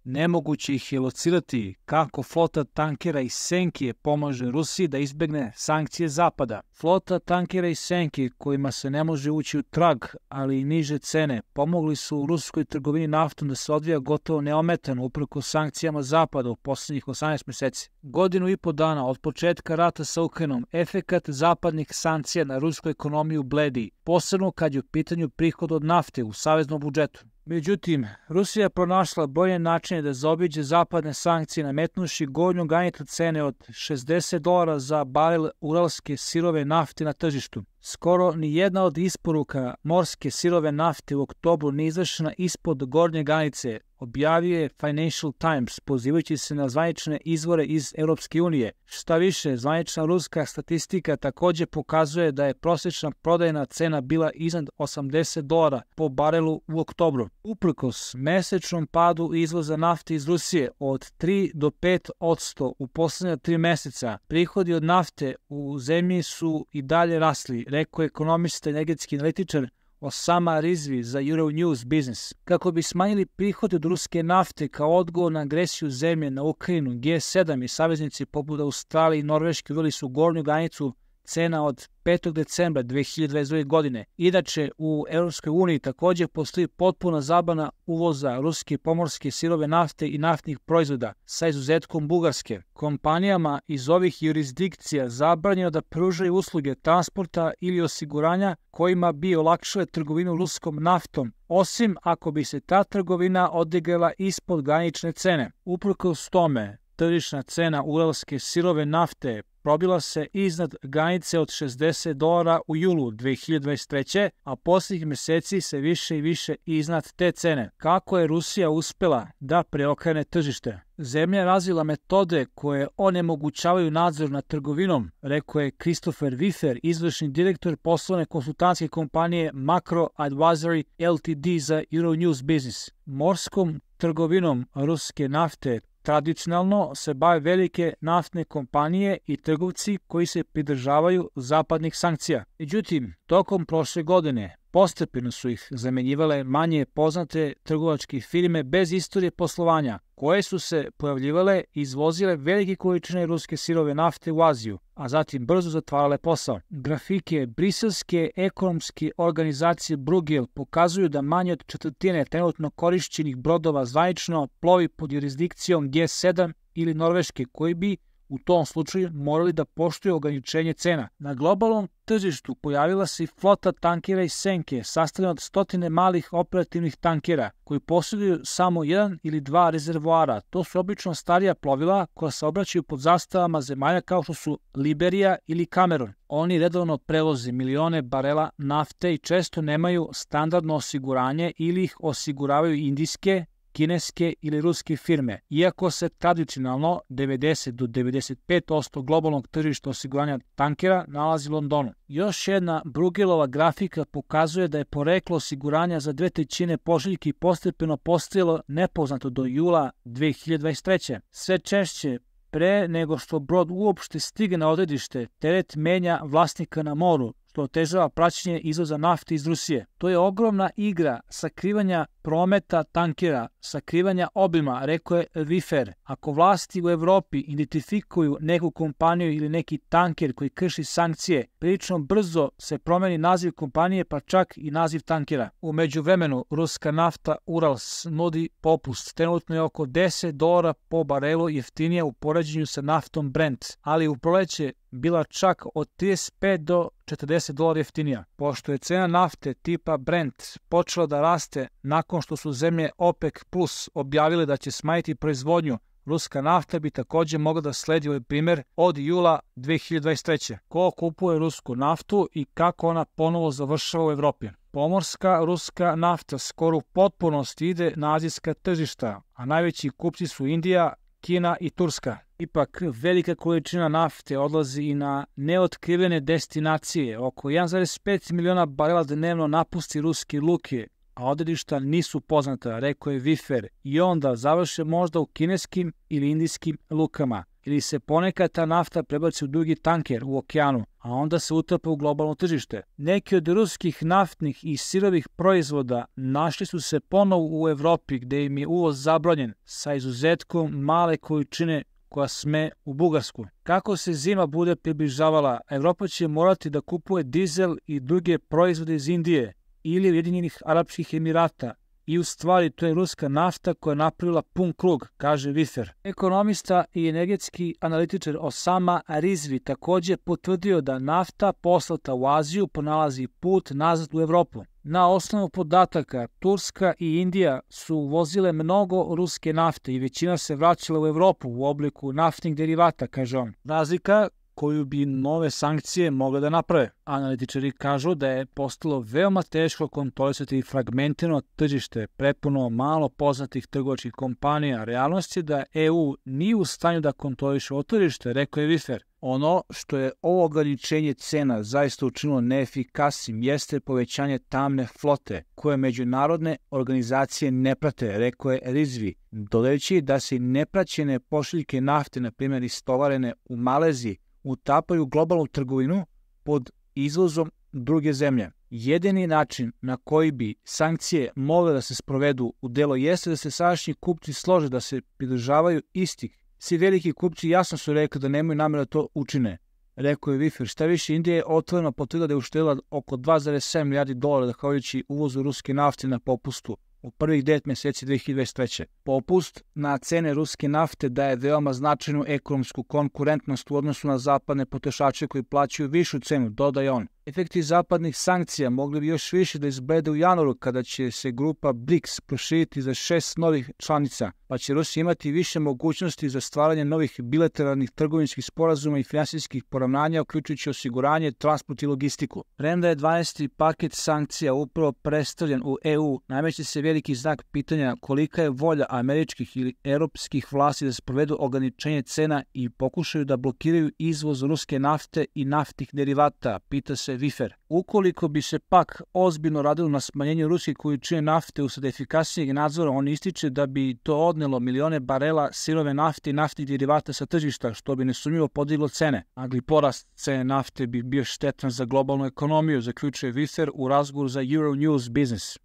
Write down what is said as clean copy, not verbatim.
Nemoguće ih je locirati kako flota tankera iz Senkije pomaže Rusiji da izbegne sankcije Zapada. Flota tankera iz Senkije, kojima se ne može ući u trag, ali i niže cene, pomogli su u ruskoj trgovini naftom da se odvija gotovo neometano uprkos sankcijama Zapada u poslednjih 18 meseci. Godinu i po dana od početka rata sa Ukrajinom, efekat zapadnih sankcija na rusku ekonomiju bledi, posebno kad je u pitanju prihod od nafte u saveznom budžetu. Međutim, Rusija je pronašla bolje načine da zaobiđe zapadne sankcije nametnuši gornju granicu cene od $60 za barel uralske sirove nafte na tržištu. Skoro ni jedna od isporuka morske sirove nafte u oktobru nije izvršena ispod gornje granice, objavio je Financial Times, pozivajući se na zvanične izvore iz Europske unije. Šta više, zvanična ruska statistika također pokazuje da je prosječna prodajna cena bila iznad $80 po barelu u oktobru. Uprkos mesečnom padu izvoza nafte iz Rusije od 3 do 5% u poslednja 3 meseca, prihodi od nafte u zemlji su i dalje rasli, rekao je ekonomista i energetski analitičar Osama Rizvi za Euronews Business. Kako bi smanjili prihode od ruske nafte kao odgovor na agresiju zemlje na Ukrajinu, G7 i saveznici poput Australije i Norveške uveli su gornju granicu cena od 5. decembra 2022. godine. Inače, u Europskoj uniji također postoji potpuna zabrana uvoza ruske pomorske sirove nafte i naftnih proizvoda, sa izuzetkom Bugarske. Kompanijama iz ovih jurisdikcija zabranjeno da pružaju usluge transporta ili osiguranja kojima bi olakšale trgovinu ruskom naftom, osim ako bi se ta trgovina odigrala ispod granične cene. Uprkos tome, tržišna cena uralske sirove nafte probila se iznad granice od $60 u julu 2023. a posljednjih meseci se više i više iznad te cene. Kako je Rusija uspela da preokrene tržište? Zemlja je razvila metode koje onemogućavaju nadzor nad trgovinom, rekao je Christopher Wiffer, izvršni direktor poslovne konsultantske kompanije Macro Advisory Ltd za Euronews Business. Morskom trgovinom ruske nafte tradicionalno se bave velike naftne kompanije i trgovci koji se pridržavaju zapadnih sankcija. Međutim, tokom prošle godine postepeno su ih zamenjivale manje poznate trgovačke firme bez istorije poslovanja, koje su se pojavljivale i izvozile velike količine ruske sirove nafte u Aziju, a zatim brzo zatvarale posao. Grafike briselske ekonomske organizacije Bruegel pokazuju da manje od četvrtine trenutno korišćenih brodova zvanično plovi pod jurisdikcijom G7 ili Norveške, koji bi u tom slučaju morali da poštuju ograničenje cena. Na globalnom tržištu pojavila se i flota tankera iz Senke, sastavljena od stotine malih operativnih tankera, koji posjeduju samo jedan ili dva rezervoara. To su obično starija plovila koja se obraćaju pod zastavama zemalja kao što su Liberija ili Kamerun. Oni redovno prevoze milione barela nafte i često nemaju standardno osiguranje ili ih osiguravaju indijske, kineske ili ruske firme, iako se tradicionalno 90 do 95% globalnog tržišta osiguranja tankera nalazi u Londonu. Još jedna Bruegelova grafika pokazuje da je poreklo osiguranja za 2/3 pošiljki postepeno postajalo nepoznato do jula 2023. Sve češće, pre nego što brod uopšte stigne na odredište, teret menja vlasnika na moru, što otežava praćenje izvoza nafte iz Rusije. To je ogromna igra sakrivanja prometa tankera, sakrivanja obima, rekao je Wiffer. Ako vlasti u Evropi identifikuju neku kompaniju ili neki tanker koji krši sankcije, prilično brzo se promeni naziv kompanije, pa čak i naziv tankera. U međuvremenu, ruska nafta Urals nudi popust. Trenutno je oko $10 po barelu jeftinija u poređenju sa naftom Brent, ali u proleće bila čak od 35 do $40 jeftinija. Pošto je cena nafte tipa Brent počela da raste nakon što su zemlje OPEC Plus objavile da će smanjiti proizvodnju, ruska nafta bi također mogla da sledi ovaj primjer od jula 2023. Ko kupuje rusku naftu i kako ona ponovo završava u Evropi? Pomorska ruska nafta skoro u potpunosti ide na azijska tržišta, a najveći kupci su Indija, Kina i Turska. Ipak, velika količina nafte odlazi i na neotkrivene destinacije. Oko 1,5 miliona barela dnevno napusti ruske luke, a odredišta nisu poznata, rekao je Wiffer, i onda završe možda u kineskim ili indijskim lukama. Ili se ponekad ta nafta prebaci u drugi tanker u okeanu, a onda se utapa u globalno tržište. Neki od ruskih naftnih i sirovih proizvoda našli su se ponovo u Evropi gde im je uvoz zabranjen, sa izuzetkom male količine koja sme u Bugarsku. Kako se zima bude približavala, Evropa će morati da kupuje dizel i druge proizvode iz Indije ili Ujedinjenih Arapskih Emirata. I u stvari to je ruska nafta koja je napravila pun krug, kaže Wiffer. Ekonomista i energetski analitičar Osama Rizvi takođe potvrdio da nafta poslata u Aziju pronalazi put nazad u Evropu. Na osnovu podataka, Turska i Indija su uvozile mnogo ruske nafte i većina se vraćala u Evropu u obliku naftnih derivata, kaže on. Razlika koju bi nove sankcije mogle da naprave. Analitičari kažu da je postalo veoma teško kontrolisati fragmentirano tržište prepuno malo poznatih trgovačkih kompanija. Realnost je da EU nije u stanju da kontroliše ovo tržište, rekao je Wiffer. Ono što je ovo ograničenje cena zaista učinilo neefikasnim jeste povećanje tamne flote, koje međunarodne organizacije ne prate, rekao je Rizvi, dodajući da se nepraćene pošiljke nafte, na primjer istovarene u Maleziji, utapaju globalnu trgovinu pod izvozom druge zemlje. Jedini način na koji bi sankcije mogle da se sprovedu u delo jeste da se sadašnji kupci slože da se pridržavaju istih. Svi veliki kupci jasno su rekli da nemaju namjera da to učine, rekao je Wiffer. Šta više, Indija je otvoreno potvrdila da je uštedila oko 2,7 milijardi dolara zahvaljujući uvozu ruske nafte na popustu u prvih 9 meseci 2023. Popust na cene ruske nafte daje veoma značajnu ekonomsku konkurentnost u odnosu na zapadne potrošače koji plaćaju višu cenu, dodaje on. Efekti zapadnih sankcija mogli bi još više da izblede u januaru kada će se grupa BRICS proširiti za 6 novih članica, pa će Rusija imati više mogućnosti za stvaranje novih bilateralnih trgovinskih sporazuma i finansijskih poravnanja, uključujući osiguranje, transport i logistiku. Premda je 12. paket sankcija upravo predstavljen u EU, nameće se veliki znak pitanja kolika je volja američkih ili europskih vlasti da sprovedu ograničenje cena i pokušaju da blokiraju izvoz ruske nafte i naftnih derivata, pita se Wiffer. Ukoliko bi se pak ozbiljno radilo na smanjenju ruske količine nafte usled efikasnijeg nadzora, on ističe da bi to odnelo milione barela sirove nafte i naftnih derivata sa tržišta, što bi nesumnjivo podiglo cene. Nagli porast cene nafte bi bio štetan za globalnu ekonomiju, zaključuje Wiffer u razgovoru za Euronews Business.